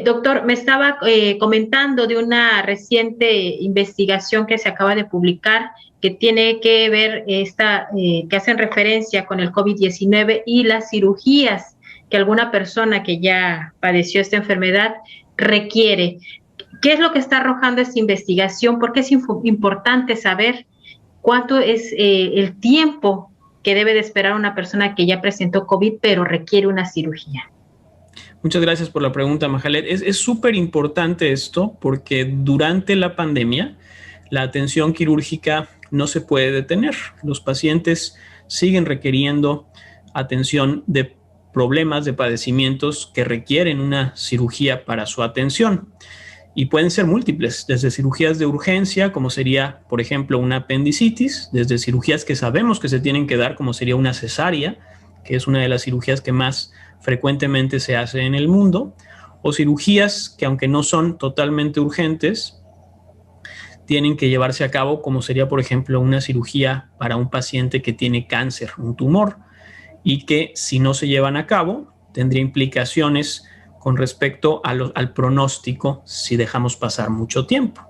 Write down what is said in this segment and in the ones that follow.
Doctor, me estaba comentando de una reciente investigación que se acaba de publicar que tiene que ver que hacen referencia con el COVID-19 y las cirugías que alguna persona que ya padeció esta enfermedad requiere. ¿Qué es lo que está arrojando esta investigación? Porque es importante saber cuánto es el tiempo que debe de esperar una persona que ya presentó COVID pero requiere una cirugía. Muchas gracias por la pregunta, Majalet. Es súper importante esto porque durante la pandemia la atención quirúrgica no se puede detener. Los pacientes siguen requiriendo atención de problemas, de padecimientos que requieren una cirugía para su atención. Y pueden ser múltiples, desde cirugías de urgencia, como sería, por ejemplo, una apendicitis, desde cirugías que sabemos que se tienen que dar, como sería una cesárea, que es una de las cirugías que más frecuentemente se hace en el mundo, o cirugías que, aunque no son totalmente urgentes, tienen que llevarse a cabo, como sería, por ejemplo, una cirugía para un paciente que tiene cáncer, un tumor, y que si no se llevan a cabo, tendría implicaciones con respecto al pronóstico si dejamos pasar mucho tiempo.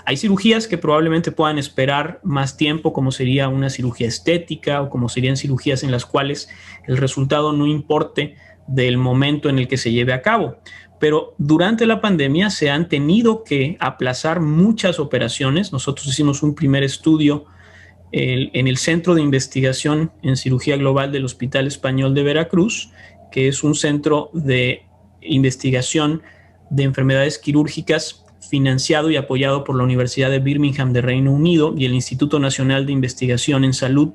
Hay cirugías que probablemente puedan esperar más tiempo, como sería una cirugía estética o como serían cirugías en las cuales el resultado no importe del momento en el que se lleve a cabo. Pero durante la pandemia se han tenido que aplazar muchas operaciones. Nosotros hicimos un primer estudio en el Centro de Investigación en Cirugía Global del Hospital Español de Veracruz, que es un centro de investigación de enfermedades quirúrgicas financiado y apoyado por la Universidad de Birmingham de Reino Unido y el Instituto Nacional de Investigación en Salud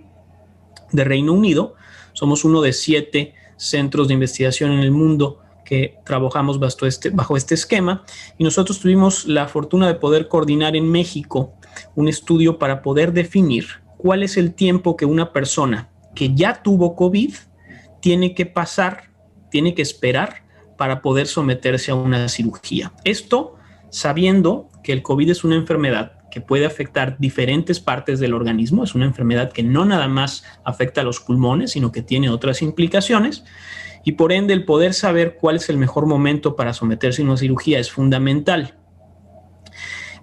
de Reino Unido. Somos uno de 7 centros de investigación en el mundo que trabajamos bajo este esquema, y nosotros tuvimos la fortuna de poder coordinar en México un estudio para poder definir cuál es el tiempo que una persona que ya tuvo COVID tiene que esperar para poder someterse a una cirugía. Esto sabiendo que el COVID es una enfermedad que puede afectar diferentes partes del organismo, es una enfermedad que no nada más afecta a los pulmones, sino que tiene otras implicaciones, y por ende el poder saber cuál es el mejor momento para someterse a una cirugía es fundamental.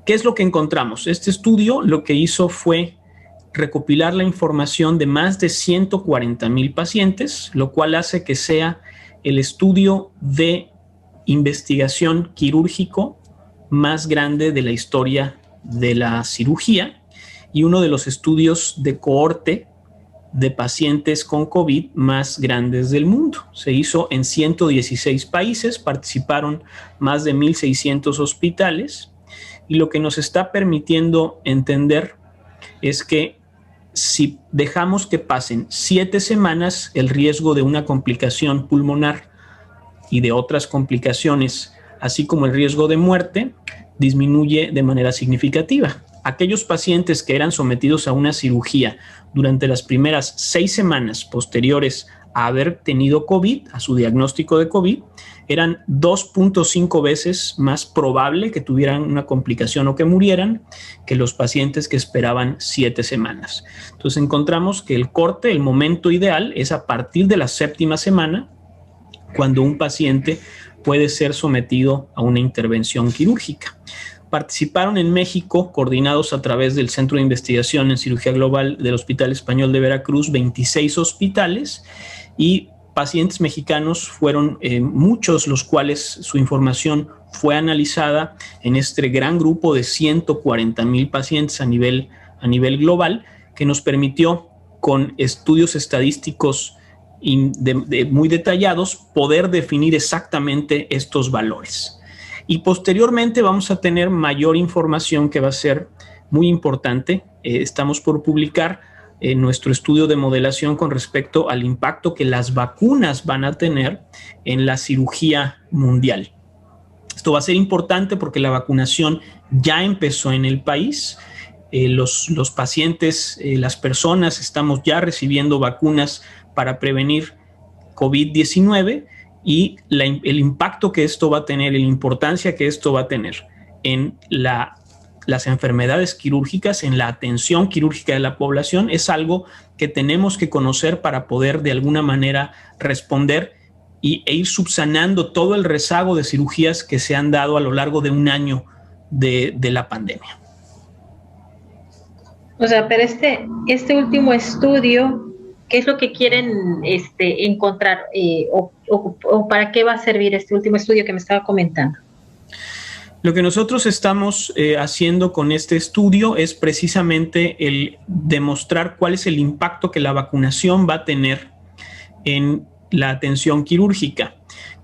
¿Qué es lo que encontramos? Este estudio lo que hizo fue recopilar la información de más de 140,000 pacientes, lo cual hace que sea el estudio de investigación quirúrgico más grande de la historia de la cirugía y uno de los estudios de cohorte de pacientes con COVID más grandes del mundo. Se hizo en 116 países, participaron más de 1,600 hospitales, y lo que nos está permitiendo entender es que si dejamos que pasen 7 semanas, el riesgo de una complicación pulmonar y de otras complicaciones, así como el riesgo de muerte, disminuye de manera significativa. Aquellos pacientes que eran sometidos a una cirugía durante las primeras 6 semanas posteriores a haber tenido COVID, a su diagnóstico de COVID, eran 2.5 veces más probable que tuvieran una complicación o que murieran que los pacientes que esperaban 7 semanas. Entonces encontramos que el corte, el momento ideal, es a partir de la 7ª semana, cuando un paciente puede ser sometido a una intervención quirúrgica. Participaron en México, coordinados a través del Centro de Investigación en Cirugía Global del Hospital Español de Veracruz, 26 hospitales, y pacientes mexicanos fueron muchos, los cuales su información fue analizada en este gran grupo de 140,000 pacientes a nivel global, que nos permitió, con estudios estadísticos muy detallados, poder definir exactamente estos valores. Y posteriormente vamos a tener mayor información que va a ser muy importante. Estamos por publicar nuestro estudio de modelación con respecto al impacto que las vacunas van a tener en la cirugía mundial. Esto va a ser importante porque la vacunación ya empezó en el país. Los pacientes, las personas, estamos ya recibiendo vacunas para prevenir COVID-19, y el impacto que esto va a tener, la importancia que esto va a tener en las enfermedades quirúrgicas, en la atención quirúrgica de la población, es algo que tenemos que conocer para poder de alguna manera responder e ir subsanando todo el rezago de cirugías que se han dado a lo largo de un año de la pandemia. O sea, pero este último estudio, ¿qué es lo que quieren encontrar o para qué va a servir este último estudio que me estaba comentando? Lo que nosotros estamos haciendo con este estudio es precisamente el demostrar cuál es el impacto que la vacunación va a tener en la atención quirúrgica.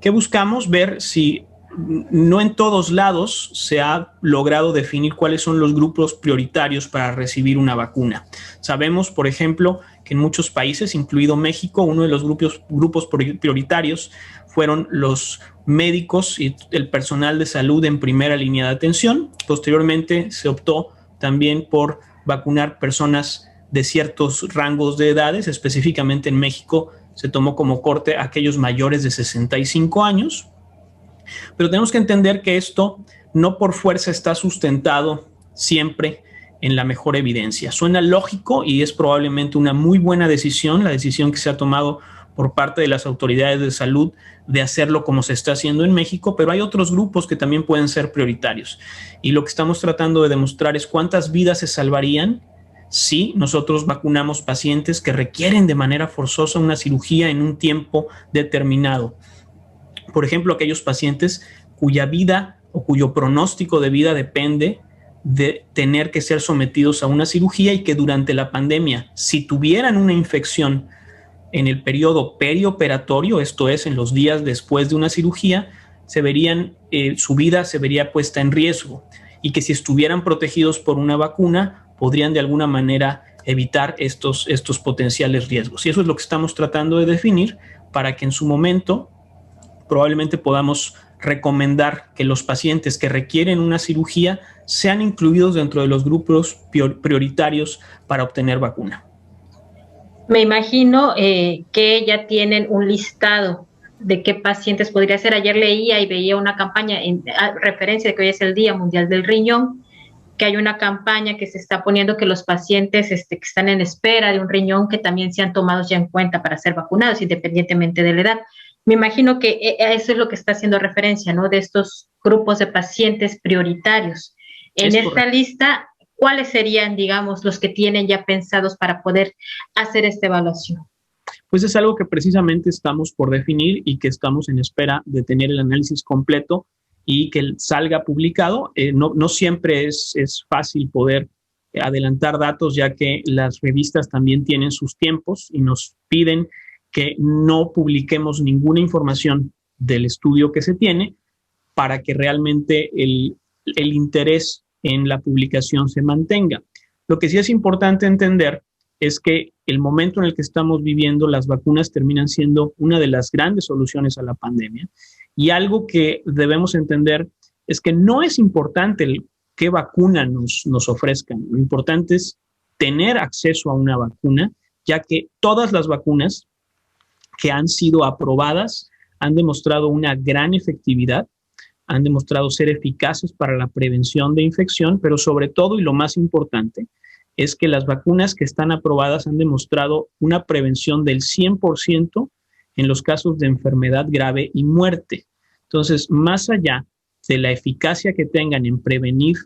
¿Qué buscamos? Ver si no en todos lados se ha logrado definir cuáles son los grupos prioritarios para recibir una vacuna. Sabemos, por ejemplo, que en muchos países, incluido México, uno de los grupos prioritarios fueron los médicos y el personal de salud en primera línea de atención. Posteriormente se optó también por vacunar personas de ciertos rangos de edades, específicamente en México se tomó como corte a aquellos mayores de 65 años. Pero tenemos que entender que esto no por fuerza está sustentado siempre en la mejor evidencia. Suena lógico y es probablemente una muy buena decisión, la decisión que se ha tomado por parte de las autoridades de salud de hacerlo como se está haciendo en México, pero hay otros grupos que también pueden ser prioritarios. Y lo que estamos tratando de demostrar es cuántas vidas se salvarían si nosotros vacunamos pacientes que requieren de manera forzosa una cirugía en un tiempo determinado. Por ejemplo, aquellos pacientes cuya vida o cuyo pronóstico de vida depende de tener que ser sometidos a una cirugía y que durante la pandemia, si tuvieran una infección en el periodo perioperatorio, esto es, en los días después de una cirugía, su vida se vería puesta en riesgo y que si estuvieran protegidos por una vacuna, podrían de alguna manera evitar estos potenciales riesgos. Y eso es lo que estamos tratando de definir para que en su momento probablemente podamos recomendar que los pacientes que requieren una cirugía sean incluidos dentro de los grupos prioritarios para obtener vacuna. Me imagino que ya tienen un listado de qué pacientes podría ser. Ayer leía y veía una campaña en referencia de que hoy es el Día Mundial del Riñón, que hay una campaña que se está poniendo que los pacientes que están en espera de un riñón que también sean tomados ya en cuenta para ser vacunados, independientemente de la edad. Me imagino que eso es lo que está haciendo referencia, ¿no? De estos grupos de pacientes prioritarios. En esta lista, ¿cuáles serían, digamos, los que tienen ya pensados para poder hacer esta evaluación? Pues es algo que precisamente estamos por definir y que estamos en espera de tener el análisis completo y que salga publicado. No siempre es fácil poder adelantar datos, ya que las revistas también tienen sus tiempos y nos piden que no publiquemos ninguna información del estudio que se tiene para que realmente el interés en la publicación se mantenga. Lo que sí es importante entender es que el momento en el que estamos viviendo, las vacunas terminan siendo una de las grandes soluciones a la pandemia. Y algo que debemos entender es que no es importante qué vacuna nos ofrezcan. Lo importante es tener acceso a una vacuna, ya que todas las vacunas que han sido aprobadas han demostrado una gran efectividad, han demostrado ser eficaces para la prevención de infección, pero sobre todo, y lo más importante, es que las vacunas que están aprobadas han demostrado una prevención del 100% en los casos de enfermedad grave y muerte. Entonces, más allá de la eficacia que tengan en prevenir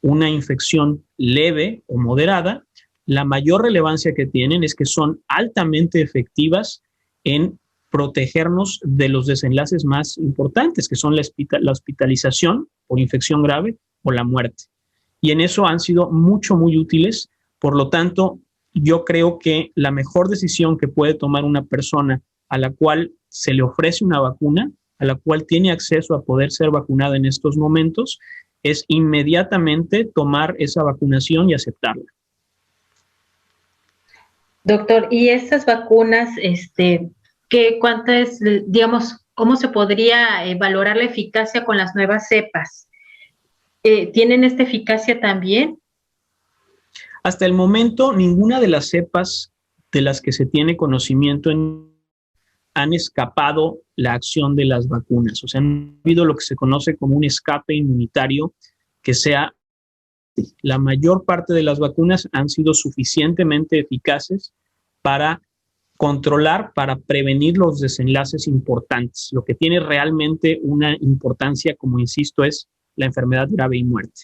una infección leve o moderada, la mayor relevancia que tienen es que son altamente efectivas en protegernos de los desenlaces más importantes, que son la hospitalización por infección grave o la muerte. Y en eso han sido muy útiles. Por lo tanto, yo creo que la mejor decisión que puede tomar una persona a la cual se le ofrece una vacuna, a la cual tiene acceso a poder ser vacunada en estos momentos, es inmediatamente tomar esa vacunación y aceptarla. Doctor, ¿y estas vacunas, cuántas, digamos, cómo se podría valorar la eficacia con las nuevas cepas? ¿Tienen esta eficacia también? Hasta el momento, ninguna de las cepas de las que se tiene conocimiento han escapado la acción de las vacunas. O sea, no ha habido lo que se conoce como un escape inmunitario que sea. La mayor parte de las vacunas han sido suficientemente eficaces para controlar para prevenir los desenlaces importantes. Lo que tiene realmente una importancia, como insisto, es la enfermedad grave y muerte.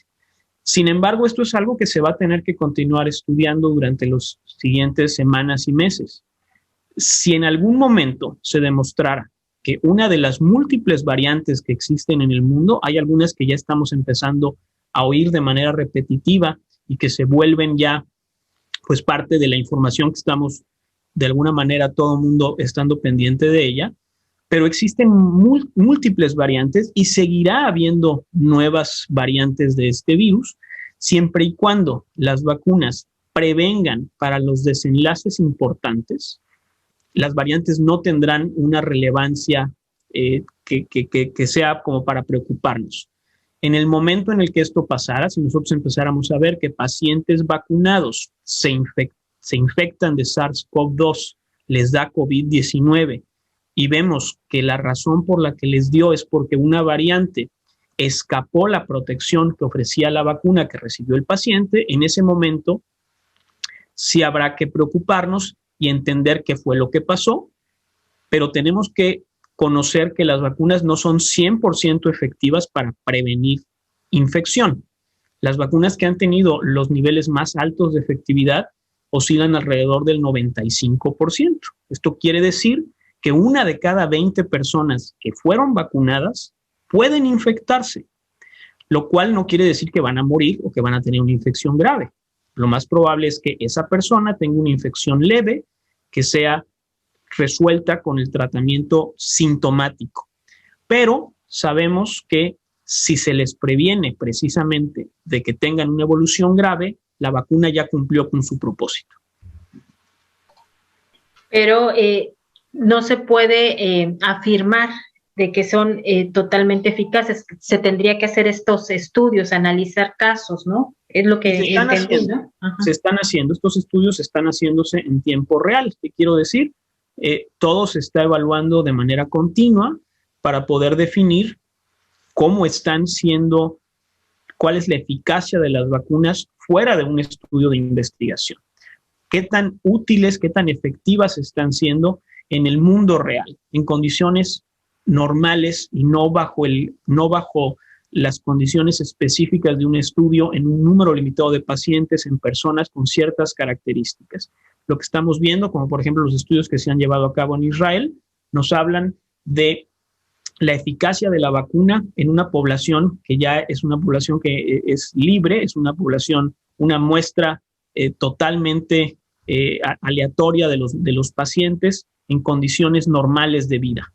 Sin embargo, esto es algo que se va a tener que continuar estudiando durante las siguientes semanas y meses. Si en algún momento se demostrara que una de las múltiples variantes que existen en el mundo, hay algunas que ya estamos empezando a oír de manera repetitiva y que se vuelven ya pues parte de la información que estamos de alguna manera todo el mundo estando pendiente de ella, pero existen múltiples variantes y seguirá habiendo nuevas variantes de este virus, siempre y cuando las vacunas prevengan para los desenlaces importantes. Las variantes no tendrán una relevancia que sea como para preocuparnos. En el momento en el que esto pasara, si nosotros empezáramos a ver que pacientes vacunados se infectan de SARS-CoV-2, les da COVID-19 y vemos que la razón por la que les dio es porque una variante escapó la protección que ofrecía la vacuna que recibió el paciente, en ese momento sí habrá que preocuparnos y entender qué fue lo que pasó, pero tenemos que conocer que las vacunas no son 100% efectivas para prevenir infección. Las vacunas que han tenido los niveles más altos de efectividad oscilan alrededor del 95%. Esto quiere decir que 1 de cada 20 personas que fueron vacunadas pueden infectarse, lo cual no quiere decir que van a morir o que van a tener una infección grave. Lo más probable es que esa persona tenga una infección leve que sea resuelta con el tratamiento sintomático. Pero sabemos que si se les previene precisamente de que tengan una evolución grave, la vacuna ya cumplió con su propósito. Pero no se puede afirmar de que son totalmente eficaces. Se tendría que hacer estos estudios, analizar casos, ¿no? Es lo que entendí, ¿no? Se están haciendo, estos estudios están haciéndose en tiempo real. ¿Qué quiero decir? Todo se está evaluando de manera continua para poder definir cómo están siendo, cuál es la eficacia de las vacunas fuera de un estudio de investigación. Qué tan útiles, qué tan efectivas están siendo en el mundo real, en condiciones normales y no bajo las condiciones específicas de un estudio en un número limitado de pacientes, en personas con ciertas características. Lo que estamos viendo, como por ejemplo los estudios que se han llevado a cabo en Israel, nos hablan de la eficacia de la vacuna en una población que ya es una población que es libre, es una población, una muestra totalmente aleatoria de los pacientes en condiciones normales de vida.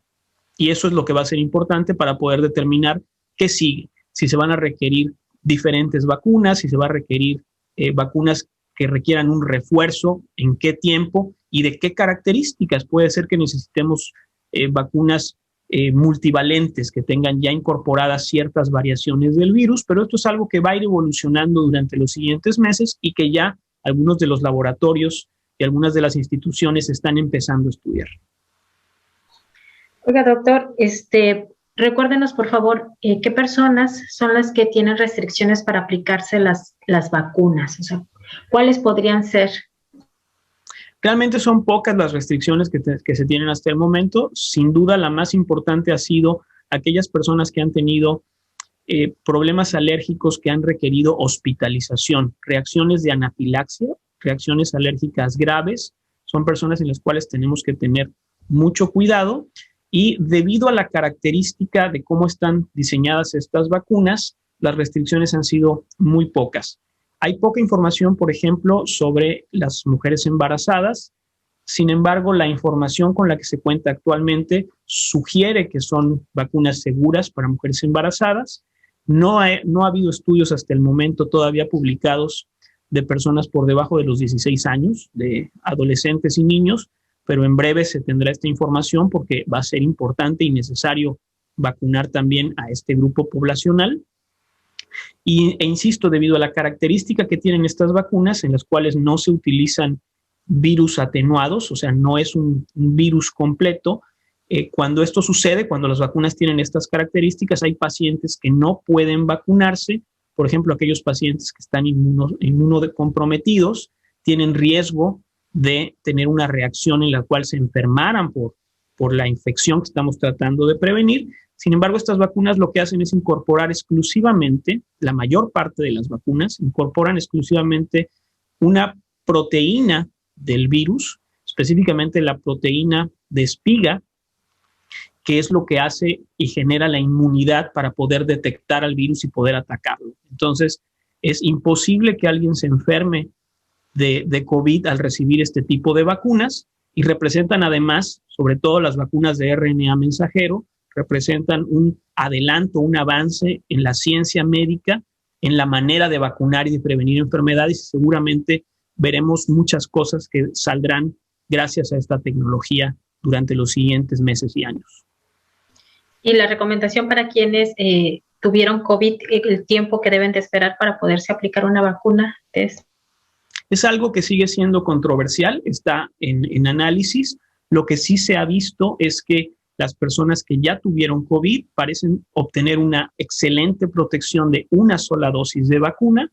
Y eso es lo que va a ser importante para poder determinar qué sigue, si se van a requerir diferentes vacunas, si se va a requerir vacunas que requieran un refuerzo, en qué tiempo y de qué características. Puede ser que necesitemos vacunas multivalentes que tengan ya incorporadas ciertas variaciones del virus, pero esto es algo que va a ir evolucionando durante los siguientes meses y que ya algunos de los laboratorios y algunas de las instituciones están empezando a estudiar. Oiga, doctor, recuérdenos, por favor, ¿qué personas son las que tienen restricciones para aplicarse las vacunas? O sea, ¿cuáles podrían ser? Realmente son pocas las restricciones que se tienen hasta el momento. Sin duda, la más importante ha sido aquellas personas que han tenido problemas alérgicos que han requerido hospitalización, reacciones de anafilaxia, reacciones alérgicas graves. Son personas en las cuales tenemos que tener mucho cuidado. Y debido a la característica de cómo están diseñadas estas vacunas, las restricciones han sido muy pocas. Hay poca información, por ejemplo, sobre las mujeres embarazadas. Sin embargo, la información con la que se cuenta actualmente sugiere que son vacunas seguras para mujeres embarazadas. No ha habido estudios hasta el momento todavía publicados de personas por debajo de los 16 años, de adolescentes y niños, pero en breve se tendrá esta información porque va a ser importante y necesario vacunar también a este grupo poblacional. E insisto, debido a la característica que tienen estas vacunas, en las cuales no se utilizan virus atenuados, o sea, no es un virus completo, cuando esto sucede, cuando las vacunas tienen estas características, hay pacientes que no pueden vacunarse, por ejemplo, aquellos pacientes que están inmunocomprometidos, tienen riesgo de tener una reacción en la cual se enfermaran por la infección que estamos tratando de prevenir. Sin embargo, estas vacunas lo que hacen es incorporar exclusivamente, la mayor parte de las vacunas incorporan exclusivamente una proteína del virus, específicamente la proteína de espiga, que es lo que hace y genera la inmunidad para poder detectar al virus y poder atacarlo. Entonces, es imposible que alguien se enferme de COVID al recibir este tipo de vacunas, y representan además, sobre todo las vacunas de RNA mensajero, representan un adelanto, un avance en la ciencia médica, en la manera de vacunar y de prevenir enfermedades, y seguramente veremos muchas cosas que saldrán gracias a esta tecnología durante los siguientes meses y años. Y la recomendación para quienes tuvieron COVID, el tiempo que deben de esperar para poderse aplicar una vacuna es algo que sigue siendo controversial, está en análisis. Lo que sí se ha visto es que las personas que ya tuvieron COVID parecen obtener una excelente protección de una sola dosis de vacuna.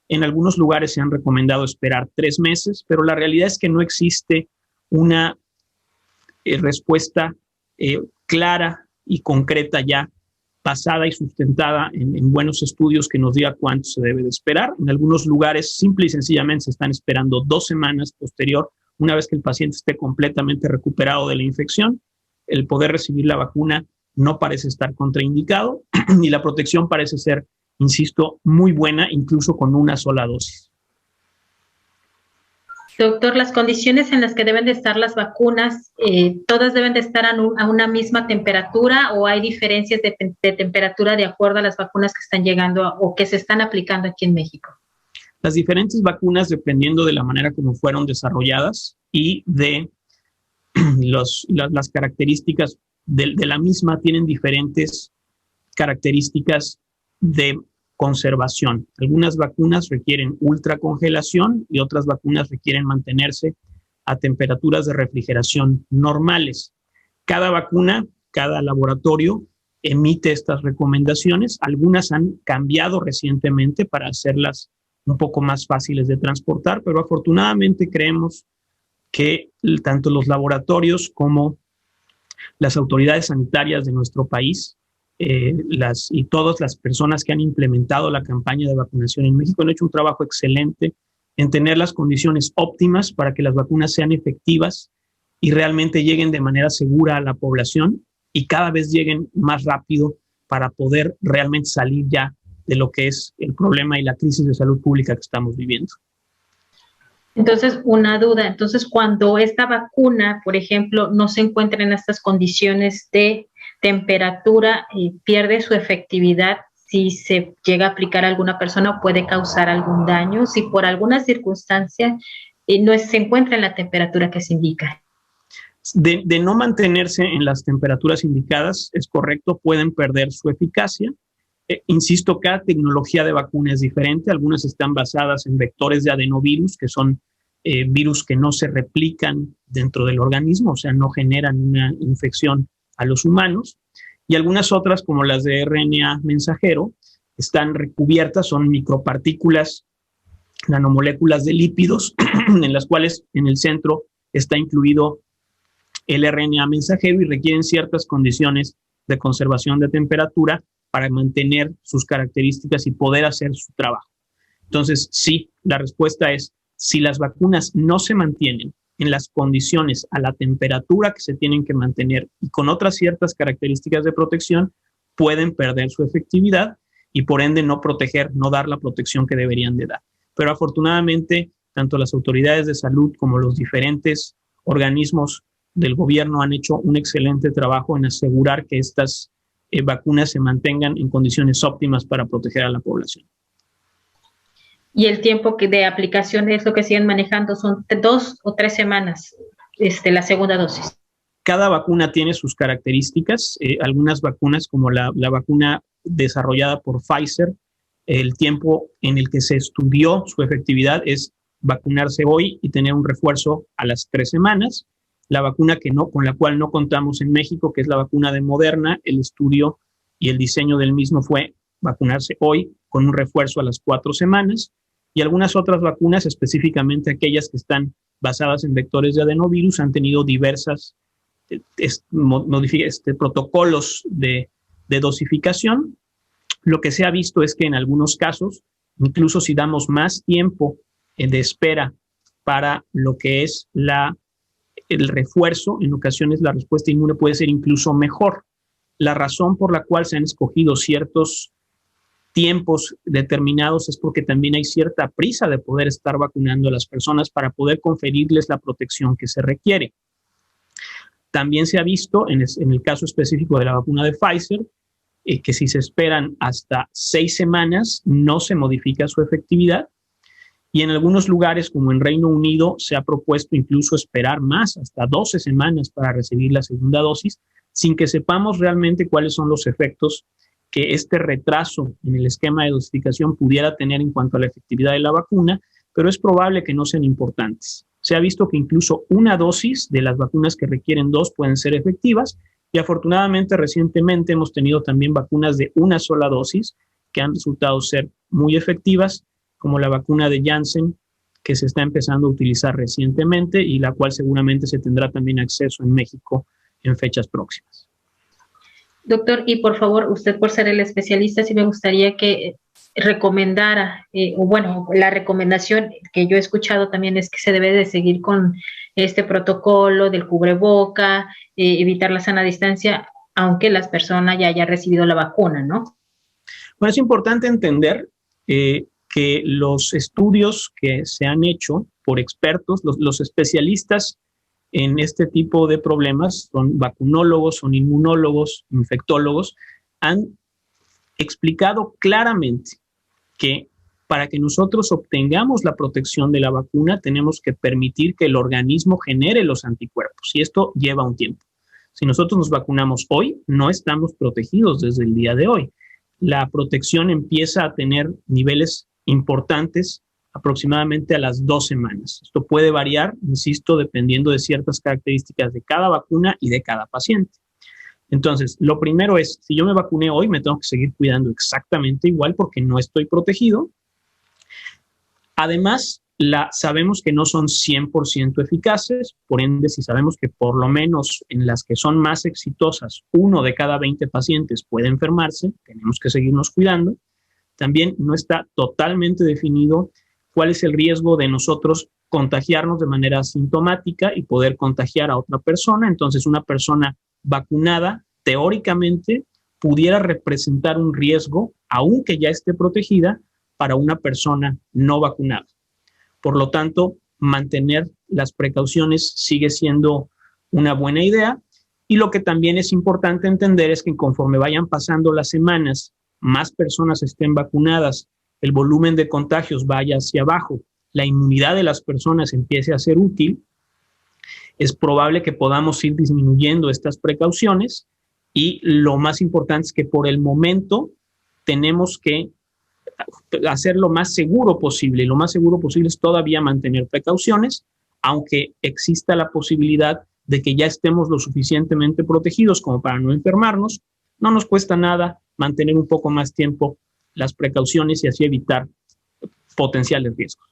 En algunos lugares se han recomendado esperar 3 meses, pero la realidad es que no existe una respuesta clara y concreta ya, basada y sustentada en buenos estudios, que nos diga cuánto se debe de esperar. En algunos lugares simple y sencillamente se están esperando 2 semanas posterior, una vez que el paciente esté completamente recuperado de la infección. El poder recibir la vacuna no parece estar contraindicado y la protección parece ser, insisto, muy buena, incluso con una sola dosis. Doctor, las condiciones en las que deben de estar las vacunas, ¿todas deben de estar a una misma temperatura o hay diferencias de temperatura de acuerdo a las vacunas que están llegando o que se están aplicando aquí en México? Las diferentes vacunas, dependiendo de la manera como fueron desarrolladas y de las características de la misma, tienen diferentes características de conservación. Algunas vacunas requieren ultracongelación y otras vacunas requieren mantenerse a temperaturas de refrigeración normales. Cada vacuna, cada laboratorio emite estas recomendaciones. Algunas han cambiado recientemente para hacerlas un poco más fáciles de transportar, pero afortunadamente creemos que tanto los laboratorios como las autoridades sanitarias de nuestro país y todas las personas que han implementado la campaña de vacunación en México han hecho un trabajo excelente en tener las condiciones óptimas para que las vacunas sean efectivas y realmente lleguen de manera segura a la población y cada vez lleguen más rápido para poder realmente salir ya de lo que es el problema y la crisis de salud pública que estamos viviendo. Entonces, una duda. Entonces, cuando esta vacuna, por ejemplo, no se encuentra en estas condiciones de temperatura, pierde su efectividad, si se llega a aplicar a alguna persona puede causar algún daño, si por alguna circunstancia no se encuentra en la temperatura que se indica. De no mantenerse en las temperaturas indicadas, es correcto, pueden perder su eficacia. Insisto, cada tecnología de vacuna es diferente. Algunas están basadas en vectores de adenovirus, que son virus que no se replican dentro del organismo, o sea, no generan una infección a los humanos. Y algunas otras, como las de RNA mensajero, están recubiertas, son micropartículas, nanomoléculas de lípidos, en las cuales en el centro está incluido el RNA mensajero y requieren ciertas condiciones de conservación de temperatura para mantener sus características y poder hacer su trabajo. Entonces, sí, la respuesta es, si las vacunas no se mantienen en las condiciones a la temperatura que se tienen que mantener y con otras ciertas características de protección, pueden perder su efectividad y por ende no proteger, no dar la protección que deberían de dar. Pero afortunadamente, tanto las autoridades de salud como los diferentes organismos del gobierno han hecho un excelente trabajo en asegurar que estas vacunas se mantengan en condiciones óptimas para proteger a la población. Y el tiempo de aplicación es lo que siguen manejando, son 2 o 3 semanas, la segunda dosis. Cada vacuna tiene sus características. Algunas vacunas, como la vacuna desarrollada por Pfizer, el tiempo en el que se estudió su efectividad es vacunarse hoy y tener un refuerzo a las 3 semanas. La vacuna con la cual no contamos en México, que es la vacuna de Moderna, el estudio y el diseño del mismo fue vacunarse hoy con un refuerzo a las 4 semanas. Y algunas otras vacunas, específicamente aquellas que están basadas en vectores de adenovirus han tenido diversas protocolos de dosificación. Lo que se ha visto es que en algunos casos, incluso si damos más tiempo de espera para lo que es el refuerzo, en ocasiones la respuesta inmune puede ser incluso mejor. La razón por la cual se han escogido ciertos tiempos determinados es porque también hay cierta prisa de poder estar vacunando a las personas para poder conferirles la protección que se requiere. También se ha visto, en el caso específico de la vacuna de Pfizer, que si se esperan hasta 6 semanas no se modifica su efectividad, y en algunos lugares como en Reino Unido se ha propuesto incluso esperar más, hasta 12 semanas para recibir la segunda dosis, sin que sepamos realmente cuáles son los efectos que este retraso en el esquema de dosificación pudiera tener en cuanto a la efectividad de la vacuna, pero es probable que no sean importantes. Se ha visto que incluso una dosis de las vacunas que requieren 2 pueden ser efectivas, y afortunadamente recientemente hemos tenido también vacunas de una sola dosis que han resultado ser muy efectivas, como la vacuna de Janssen, que se está empezando a utilizar recientemente y la cual seguramente se tendrá también acceso en México en fechas próximas. Doctor, y por favor, usted por ser el especialista, sí me gustaría que recomendara, la recomendación que yo he escuchado también es que se debe de seguir con este protocolo del cubreboca, evitar la sana distancia, aunque las personas ya hayan recibido la vacuna, ¿no? Bueno, es importante entender que los estudios que se han hecho por expertos, los especialistas en este tipo de problemas, son vacunólogos, son inmunólogos, infectólogos, han explicado claramente que para que nosotros obtengamos la protección de la vacuna tenemos que permitir que el organismo genere los anticuerpos, y esto lleva un tiempo. Si nosotros nos vacunamos hoy, no estamos protegidos desde el día de hoy. La protección empieza a tener niveles importantes aproximadamente a las 2 semanas. Esto puede variar, insisto, dependiendo de ciertas características de cada vacuna y de cada paciente. Entonces, lo primero es, si yo me vacuné hoy, me tengo que seguir cuidando exactamente igual porque no estoy protegido. Además, sabemos que no son 100% eficaces, por ende, si sabemos que por lo menos en las que son más exitosas, 1 de cada 20 pacientes puede enfermarse, tenemos que seguirnos cuidando. También no está totalmente definido cuál es el riesgo de nosotros contagiarnos de manera asintomática y poder contagiar a otra persona. Entonces, una persona vacunada, teóricamente, pudiera representar un riesgo, aunque ya esté protegida, para una persona no vacunada. Por lo tanto, mantener las precauciones sigue siendo una buena idea. Y lo que también es importante entender es que conforme vayan pasando las semanas, más personas estén vacunadas, el volumen de contagios vaya hacia abajo, la inmunidad de las personas empiece a ser útil, es probable que podamos ir disminuyendo estas precauciones, y lo más importante es que por el momento tenemos que hacer lo más seguro posible. Lo más seguro posible es todavía mantener precauciones, aunque exista la posibilidad de que ya estemos lo suficientemente protegidos como para no enfermarnos. No nos cuesta nada mantener un poco más tiempo las precauciones y así evitar potenciales riesgos.